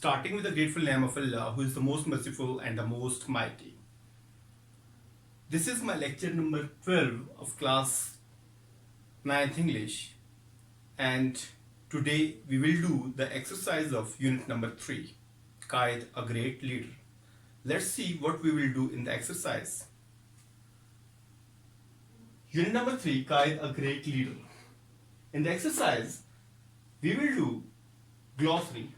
starting with the grateful name of Allah, who is the most merciful and the most mighty. This is my lecture number 12 of class 9th English, and today we will do the exercise of unit number 3, Qaid, a great leader. Let's see what we will do in the exercise. Unit number 3, Qaid, a great leader. In the exercise, we will do glossary,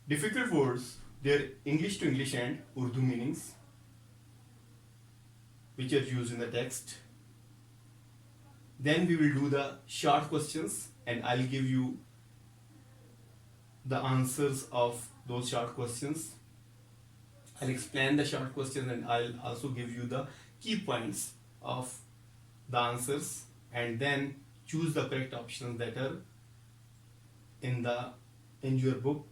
difficult words, their English to English and Urdu meanings, which are used in the text. Then we will do the short questions and I'll give you the answers of those short questions. I'll explain the short questions and I'll also give you the key points of the answers, and then choose the correct options that are in your book.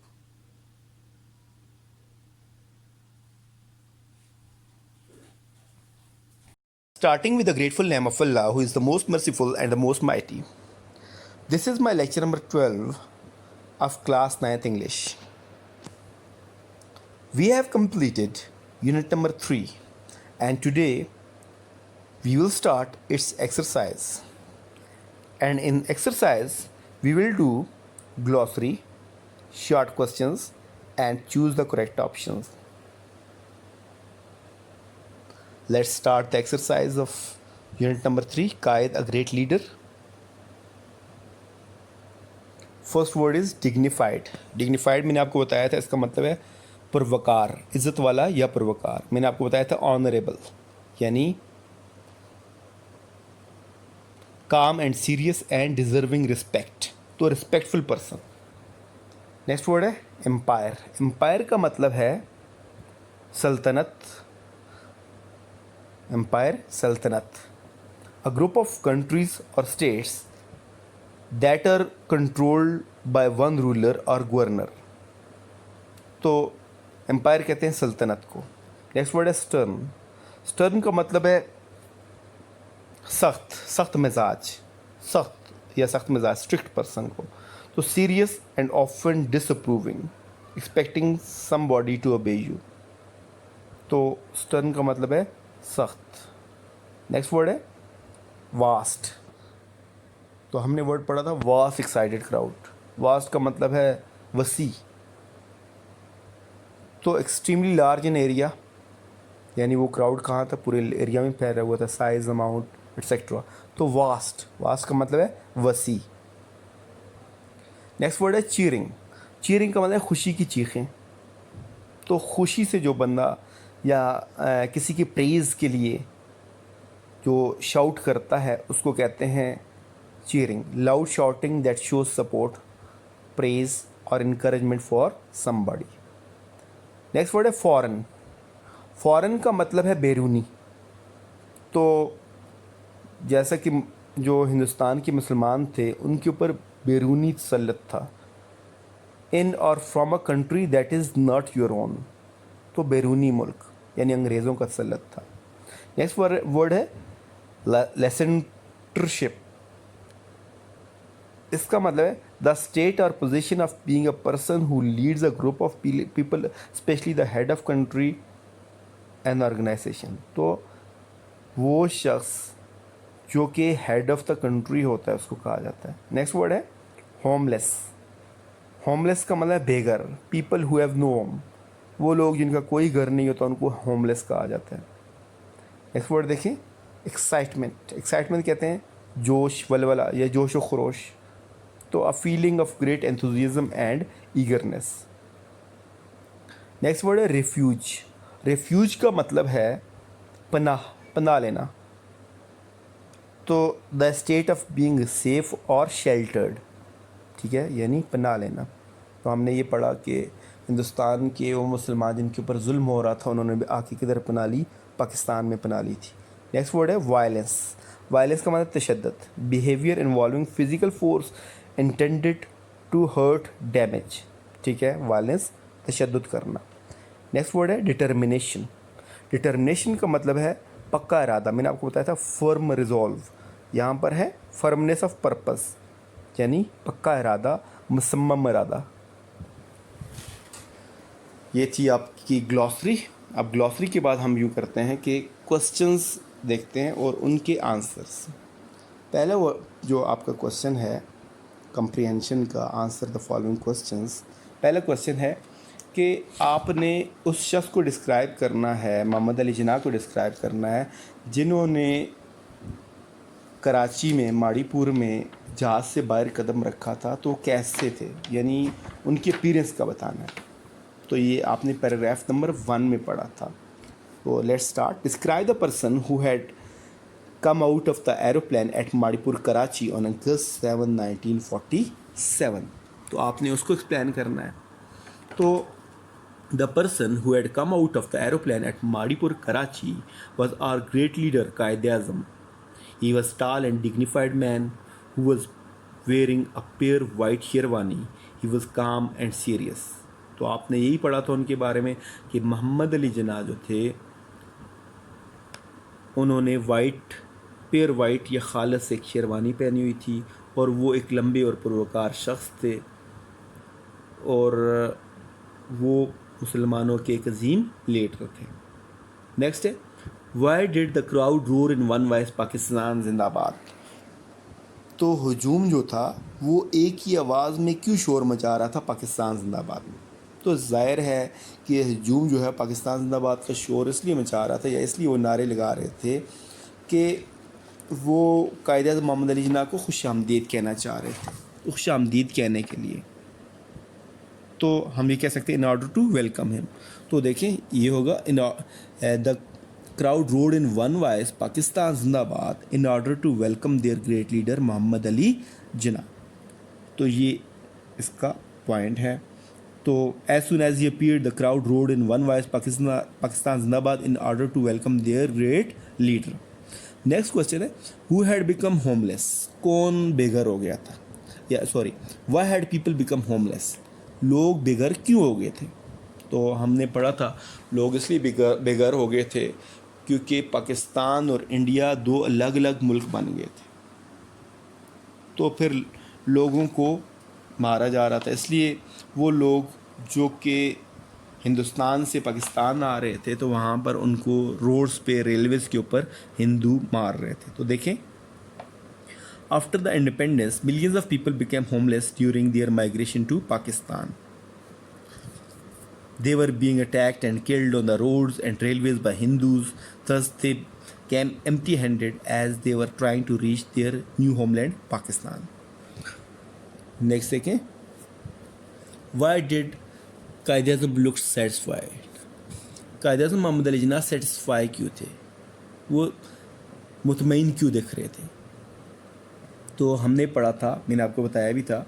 Starting with the grateful name of Allah, who is the most merciful and the most mighty. This is my lecture number 12 of class 9th English. We have completed unit number 3, and today we will start its exercise. And in exercise, we will do glossary, short questions, and choose the correct options. Let's start the exercise of unit number 3, Qaid, a great leader. First word is dignified. Dignified मैंने आपको बताया था, इसका मतलब है पुरवकार, इज्जत वाला या पुरवकार. मैंने आपको बताया था ऑनरेबल यानी calm and serious and deserving respect, तो रिस्पेक्टफुल पर्सन. नेक्स्ट वर्ड है एम्पायर. एम्पायर का मतलब है सल्तनत. एम्पायर सल्तनत, a group of countries or states that are controlled by one ruler or governor. तो एम्पायर कहते हैं सल्तनत को. नेक्स्ट वर्ड है स्टर्न. स्टर्न का मतलब है सख्त, सख्त मिजाज, सख्त या सख्त मिजाज, स्ट्रिक्ट पर्सन को. तो serious and often disapproving, expecting somebody to obey you. तो स्टर्न का मतलब है सख्त. नेक्स्ट वर्ड है वास्ट. तो हमने वर्ड पढ़ा था वास्ट एक्साइटेड क्राउड. वास्ट का मतलब है वसी. तो एक्सट्रीमली लार्ज इन एरिया, यानी वो क्राउड कहाँ था, पूरे एरिया में फैला हुआ था, साइज, अमाउंट, एट्सेट्रा. तो वास्ट, वास्ट का मतलब है वसी. नेक्स्ट वर्ड है चीयरिंग. चीयरिंग का मतलब है खुशी की चीखें. तो खुशी से जो बंदा या किसी की प्रेज़ के लिए जो शाउट करता है उसको कहते हैं cheering. Loud shouting that shows support, praise और encouragement for somebody. Next word है फॉरेन. फॉरेन का मतलब है बैरूनी. तो जैसा कि जो हिंदुस्तान के मुसलमान थे उनके ऊपर बैरूनी तसल्लुत था. इन और from a country that is not your own. तो बैरूनी मुल्क यानी अंग्रेज़ों का तसल्लुत था. नेक्स्ट वर्ड है लेसेंटरशिप. इसका मतलब है द स्टेट और position of being a person who leads a group of people, specially the head of country and organisation. तो वो शख्स जो कि हेड ऑफ द कंट्री होता है उसको कहा जाता है. नेक्स्ट वर्ड है होमलेस. होमलेस का मतलब है beggar, people who have no home. वो लोग जिनका कोई घर नहीं होता उनको होमलेस कहा जाता है. नेक्स्ट वर्ड देखिए एक्साइटमेंट. एक्साइटमेंट कहते हैं जोश, वलवला या जोश व खरोश. तो a feeling of great enthusiasm and eagerness. Next word है रिफ्यूज. रिफ्यूज का मतलब है पनाह, पनाह लेना. तो the state of being safe और शेल्टर्ड, ठीक है, यानी पनाह लेना. तो हमने ये पढ़ा कि हिंदुस्तान के वो मुसलमान जिनके ऊपर जुल्म हो रहा था उन्होंने भी आके किधर पनाह ली, पाकिस्तान में पनाह ली थी. नेक्स्ट वर्ड है वायलेंस. वायलेंस का मतलब तशद्दुद, behaviour involving physical force intended to hurt, damage. ठीक है, वायलेंस तशद्दुद करना. नेक्स्ट वर्ड है डिटर्मिनेशन. डिटर्मिनेशन का मतलब है पक्का इरादा. मैंने आपको बताया था फर्म रिजॉल्व. यहाँ पर है फर्मनेस ऑफ पर्पस, यानी पक्का इरादा, मुसम्मम इरादा. ये थी आपकी ग्लॉसरी। अब ग्लॉसरी के बाद हम यूँ करते हैं कि क्वेश्चंस देखते हैं और उनके आंसर्स। पहला वो जो आपका क्वेश्चन है कंप्रीहेंशन का, आंसर द फॉलोइंग क्वेश्चंस। पहला क्वेश्चन है कि आपने उस शख्स को डिस्क्राइब करना है, मोहम्मद अली जिन्ना को डिस्क्राइब करना है जिन्होंने कराची में माड़ीपुर में जहाज़ से बाहर कदम रखा था, तो कैसे थे, यानी उनके अपीयरेंस का बताना है। तो ये आपने पैराग्राफ नंबर 1 में पढ़ा था। तो let's start. Describe the person who had come out of the aeroplane at Mauripur Karachi on August 7, 1947। तो आपने उसको एक्सप्लेन करना है। तो the person who had come out of the aeroplane at Mauripur Karachi was our great leader Quaid-e-Azam. He was tall and dignified man who was wearing a pure white sherwani. He was calm and serious. तो आपने यही पढ़ा था उनके बारे में कि मोहम्मद अली जिन्ना जो थे उन्होंने प्योर वाइट या खालस एक शेरवानी पहनी हुई थी और वो एक लंबे और पुरवकार शख्स थे और वो मुसलमानों के एक अजीम लीडर थे। नेक्स्ट है, why did the crowd roar in one voice Pakistan जिंदाबाद। तो हजूम जो था वो एक ही आवाज़ में क्यों शोर मचा रहा था पाकिस्तान जिंदाबाद में। तो ज़ाहिर है कि हजूम जो है पाकिस्तान जिंदाबाद का शोर इसलिए मचा रहा था या इसलिए वो नारे लगा रहे थे कि वो कायद-ए-आज़म मोहम्मद अली जिन्ना को खुश आमदीद कहना चाह रहे थे। खुश आमदीद कहने के लिए तो हम ये कह सकते हैं in order to welcome him. तो देखें ये होगा in the crowd roared in one voice Pakistan जिंदाबाद in order to welcome their great leader Mohammad Ali Jinnah. तो ये इसका पॉइंट है। तो as soon as he appeared the crowd roared in one voice Pakistan जिंदाबाद in order to welcome their great leader. Next question है, who had become homeless, कौन बेघर हो गया था, या sorry why had people become homeless, लोग बेघर क्यों हो गए थे। तो हमने पढ़ा था लोग इसलिए बेघर हो गए थे क्योंकि पाकिस्तान और इंडिया दो अलग अलग मुल्क बन गए थे, तो फिर लोगों को मारा जा रहा था। इसलिए वो लोग जो कि हिंदुस्तान से पाकिस्तान आ रहे थे तो वहाँ पर उनको रोड्स पे, रेलवेज़ के ऊपर हिंदू मार रहे थे। तो देखें, after the independence millions of people became homeless during their migration to Pakistan. They were being attacked and killed on the roads and railways by Hindus. Thus, they came empty-handed as they were trying to reach their new homeland, Pakistan. Next, देखें, why did Quaid-e-Azam look satisfied? Quaid-e-Azam Mohammad Ali Jinnah satisfied क्यों थे, वो मुतमईन क्यों दिख रहे थे। तो हमने पढ़ा था, मैंने आपको बताया भी था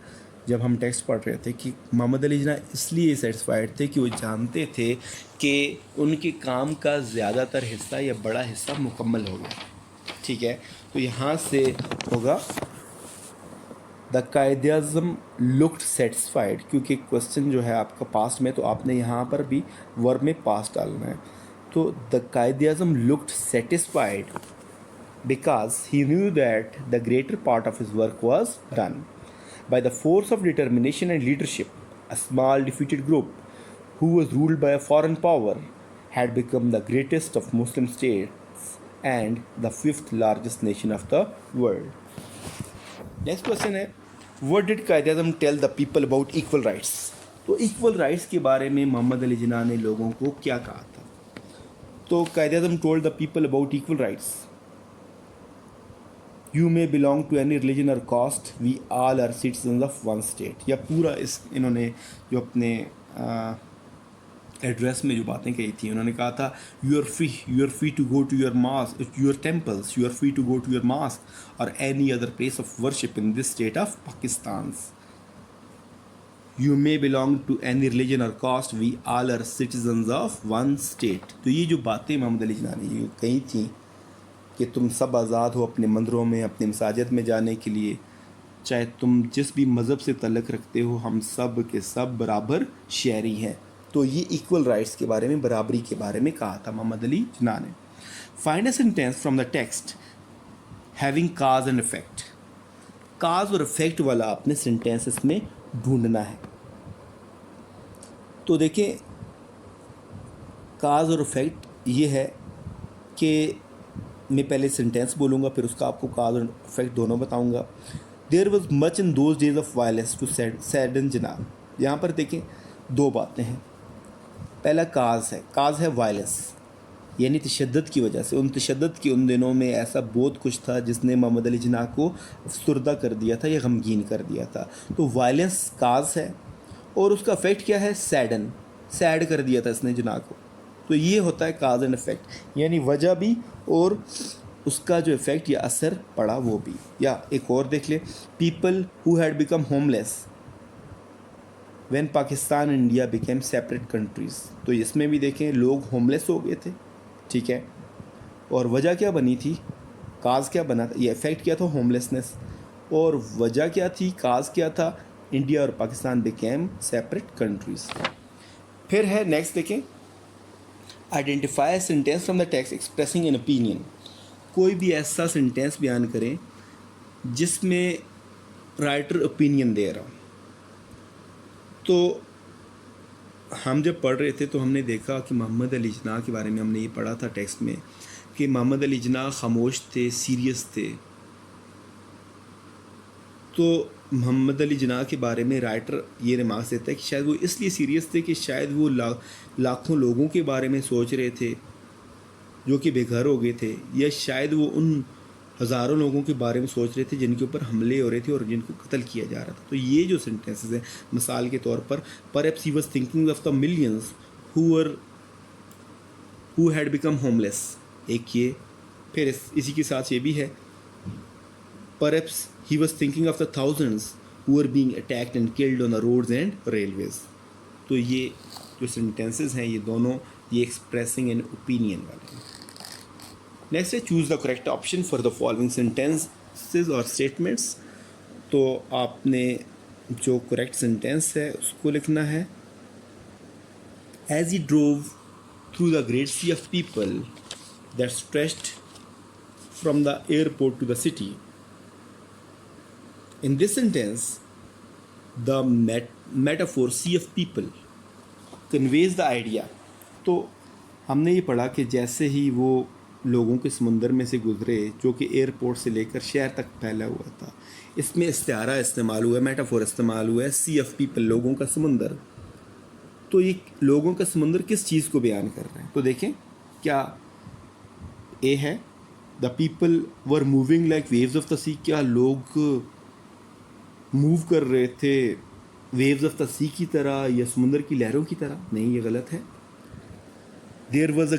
जब हम टेक्स्ट पढ़ रहे थे कि मोहम्मद अली जिन्ना इसलिए सेटिस्फाइड थे कि वो जानते थे कि उनके काम का ज़्यादातर हिस्सा या बड़ा हिस्सा मुकम्मल हो गया। ठीक है, तो यहाँ से होगा द कायद-ए-आज़म लुक्ड सेटिस्फाइड, क्योंकि क्वेश्चन जो है आपका पास्ट में, तो आपने यहाँ पर भी वर्ब में पास्ट डालना है। तो the Quaid-e-Azam looked satisfied because he knew that the greater part of his work was done. By the force of determination and leadership, a small defeated group who was ruled by a foreign power had become the greatest of Muslim states and the fifth largest nation of the world. Next question है, what did Qaid-e-Azam tell the people about equal rights? तो equal rights के बारे में मोहम्मद अली जिन्ना ने लोगों को क्या कहा था। तो Qaid-e-Azam told the people about equal rights. You may belong to any religion or caste, we all are citizens of one state. या पूरा इस इन्होंने जो अपने एड्रेस में जो बातें कही थी, उन्होंने कहा था you are free to go to your mosque, your temples, you are free to go to your mosque or any other place of worship in this state of Pakistan. You may belong to any religion or caste, we all are citizens of one state. तो ये जो बातें मोहम्मद अली जिन्ना ने ये कही थी कि तुम सब आज़ाद हो अपने मंदिरों में, अपने मसाजिद में जाने के लिए, चाहे तुम जिस भी मज़हब से तल्लुक़ रखते हो, हम सब के सब बराबर शहरी हैं। तो ये इक्वल राइट्स के बारे में, बराबरी के बारे में कहा था मोहम्मद अली जिन्ना ने। Find a sentence from the text having cause and effect. Cause और इफेक्ट वाला आपने सेंटेंस इसमें ढूंढना है। तो देखिए, काज और इफ़ेक्ट ये है कि मैं पहले सेंटेंस बोलूँगा, फिर उसका आपको काज और इफ़ेक्ट दोनों बताऊँगा। There was much in those days of violence to sadden जनाब। यहाँ पर देखें दो बातें हैं। पहला काज है वायलेंस, यानी तशद्दुद की वजह से। उन तशद्दुद की उन दिनों में ऐसा बहुत कुछ था जिसने मोहम्मद अली जिन्ना को अफसरदा कर दिया था या गमगीन कर दिया था। तो वायलेंस काज है और उसका इफ़ेक्ट क्या है, सैड कर दिया था इसने जिन्ना को। तो ये होता है काज एंड इफ़ेक्ट, यानी वजह भी और उसका जो इफ़ेक्ट या असर पड़ा वो भी। या एक और देख ले, people who had become homeless when Pakistan and India became separate countries. तो इसमें भी देखें लोग होमलेस हो गए थे, ठीक है, और वजह क्या बनी थी, काज क्या बना था, ये इफ़ेक्ट क्या था, होमलेसनेस, और वजह क्या थी, काज क्या था, इंडिया और पाकिस्तान बिकेम सेपरेट कंट्रीज़। फिर है नेक्स्ट देखें, identify sentence from the text expressing an opinion. कोई भी ऐसा सेंटेंस बयान करें जिसमें राइटर ओपिनियन दे रहा हो। तो हम जब पढ़ रहे थे तो हमने देखा कि मोहम्मद अली जिन्ना के बारे में हमने ये पढ़ा था टेक्स्ट में कि मोहम्मद अली जिन्ना खामोश थे, सीरियस थे। तो मोहम्मद अली जिन्ना के बारे में राइटर ये रिमार्क्स देता है कि शायद वो इसलिए सीरियस थे कि शायद वो लाखों लोगों के बारे में सोच रहे थे जो कि बेघर हो गए थे, या शायद वो उन हज़ारों लोगों के बारे में सोच रहे थे जिनके ऊपर हमले हो रहे थे और जिनको कत्ल किया जा रहा था। तो ये जो सेंटेंसेस हैं, मिसाल के तौर पर, perhaps he was thinking of the millions who had become homeless, एक ये। फिर इसी के साथ ये भी है, perhaps he was thinking of the thousands who are being attacked and killed on the roads and railways. तो ये जो सेंटेंसेस हैं ये दोनों ये एक्सप्रेसिंग एन ओपिनियन वाले हैं। नेक्स्ट है choose the correct option for the following sentences और स्टेटमेंट्स। तो आपने जो करेक्ट सेंटेंस है उसको लिखना है, as he drove through the great sea of people that stretched from the airport to the city. In this sentence the metaphor sea of people conveys the idea. तो हमने ये पढ़ा कि जैसे ही वो लोगों के समुंदर में से गुजरे जो कि एयरपोर्ट से लेकर शहर तक फैला हुआ था, इसमें इस्तिआरा इस्तेमाल हुआ है, मेटाफोर इस्तेमाल हुआ है, सी ऑफ पीपल, लोगों का समुंदर। तो ये लोगों का समुंदर किस चीज़ को बयान कर रहे हैं, तो देखें क्या ए है, the people were moving like waves of the sea. क्या लोग मूव कर रहे थे वेव्स ऑफ द सी की तरह या समुंदर की लहरों की तरह? नहीं, ये गलत है। There was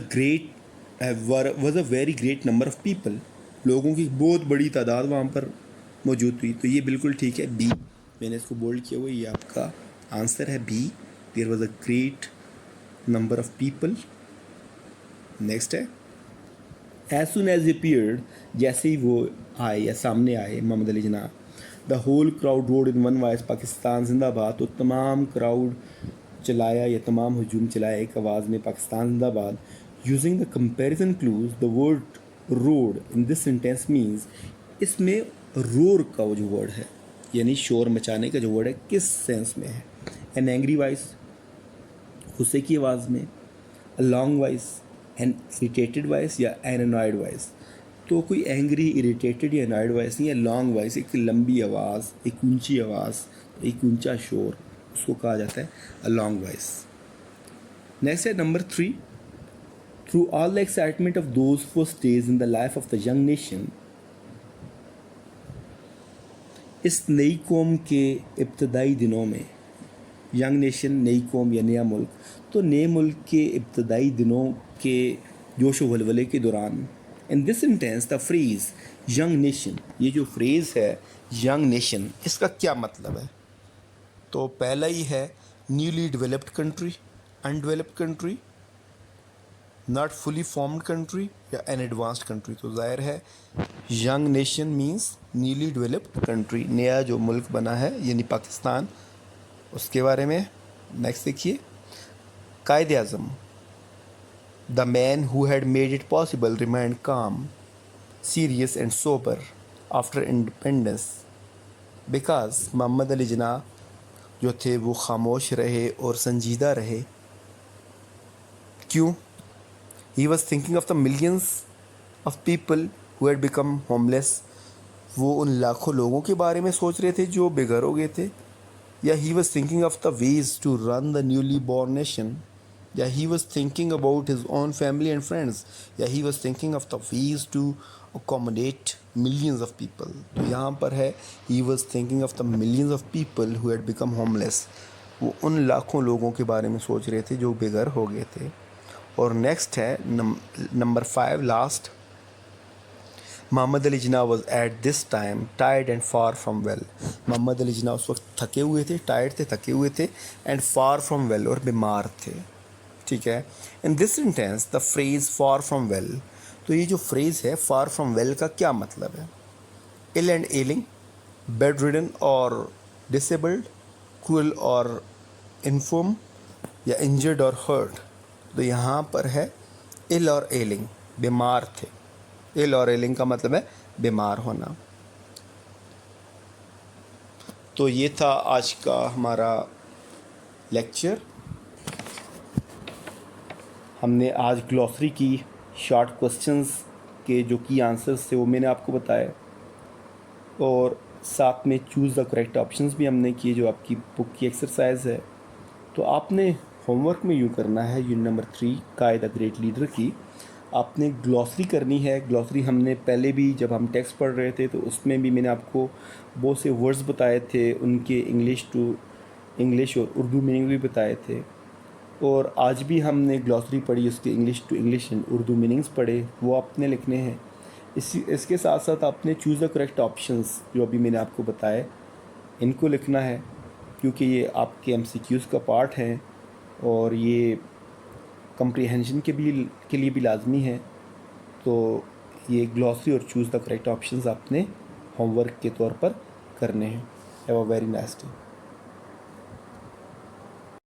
a very great number of people, लोगों की बहुत बड़ी तादाद वहाँ पर मौजूद हुई। तो ये बिल्कुल ठीक है, बी, मैंने इसको बोल्ड किया हुआ, ये आपका आंसर है B, there was a great number of people. Next है, एज सुन एज अपीयर्ड, जैसे ही वो आए या सामने आए Mohammad Ali Jinnah, the whole crowd roared in one voice Pakistan जिंदाबाद। तो तमाम क्राउड चलाया या तमाम हजूम चलाया एक आवाज़ में पाकिस्तान जिंदाबाद। Using the comparison clues the word road in this sentence means, इसमें रोर का वो जो वर्ड है यानी शोर मचाने का जो वर्ड है किस सेंस में है? एन एंग्री वॉइस, गुस्से की आवाज़ में, a long voice, an irritated voice या एन अनॉयड वॉइस। तो कोई एंग्री, इरिटेटेड या अनॉयड वॉइस नहीं है, लॉन्ग वॉइस, एक लंबी आवाज़, एक ऊंची आवाज़, एक ऊंचा शोर, उसको कहा जाता है अ लॉन्ग वॉइस। नेक्स्ट है number 3, through all the excitement of those first days in the life of the young nation. इस नई कौम के इब्तदाई दिनों में, यंग नेशन नई कौम या नया मुल्क, तो नए मुल्क के इब्तदाई दिनों के जोश व वलवले के दौरान, इन this sentence the phrase young nation, ये जो फ्रेज़ है यंग नेशन, इसका क्या मतलब है? तो पहला ही है newly developed country, undeveloped country, not fully formed country या एन एडवांस्ड कंट्री। तो जाहिर है young nation means newly developed country, नया जो मुल्क बना है यानी पाकिस्तान, उसके बारे में। नेक्स्ट देखिए, Quaid Azam, the man who had made it possible remained calm, serious and sober after independence, because Mohammad Ali Jinnah जो थे वो खामोश रहे और संजीदा रहे। क्यों? He was thinking of the millions of people who had become homeless, वो उन लाखों लोगों के बारे में सोच रहे थे जो बेघर हो गए थे, या he was thinking of the ways to run the newly born nation, या he was thinking about his own family and friends, या he was thinking of the ways to accommodate millions of people. तो यहाँ पर है he was thinking of the millions of people who had become homeless, वो उन लाखों लोगों के बारे में सोच रहे थे जो बेघर हो गए थे। और नेक्स्ट है number 5 last, Mohammad Ali Jinnah was at this time tired and far from well. Mohammad Ali Jinnah उस वक्त थके हुए थे, टायर्ड थे, थके हुए थे, एंड फार फ्रॉम वेल, और बीमार थे। ठीक है। इन this sentence the phrase far from well, तो ये जो फ्रेज है फार फ्रॉम वेल का क्या मतलब है? इल एंड एलिंग, बेड रिडन और डिसेबल्ड, क्रूअल और इन्फॉर्म, या इंजर्ड और हर्ट। तो यहाँ पर है इल और एलिंग, बीमार थे। इल और एलिंग का मतलब है बीमार होना। तो ये था आज का हमारा लेक्चर। हमने आज ग्लॉसरी की शॉर्ट क्वेश्चंस के जो की आंसर्स थे वो मैंने आपको बताए, और साथ में चूज़ द करेक्ट ऑप्शंस भी हमने किए जो आपकी बुक की एक्सरसाइज है। तो आपने होमवर्क में यूँ करना है यूनिट नंबर 3 का द ग्रेट लीडर की, आपने ग्लॉसरी करनी है। ग्लॉसरी हमने पहले भी जब हम टेक्स्ट पढ़ रहे थे तो उसमें भी मैंने आपको बहुत से वर्ड्स बताए थे, उनके इंग्लिश टू इंग्लिश और उर्दू मीनिंग भी बताए थे। और आज भी हमने ग्लॉसरी पढ़ी, उसके English to English and Urdu meanings पढ़े, वो आपने लिखने हैं। इसके साथ साथ आपने चूज़ द करेक्ट ऑप्शंस जो अभी मैंने आपको बताए इनको लिखना है, क्योंकि ये आपके MCQs का पार्ट है और ये कम्प्रीहेंशन के लिए भी लाजमी है। तो ये ग्लॉसरी और चूज़ द करेक्ट ऑप्शंस आपने होमवर्क के तौर पर करने हैं। Have a very nice day.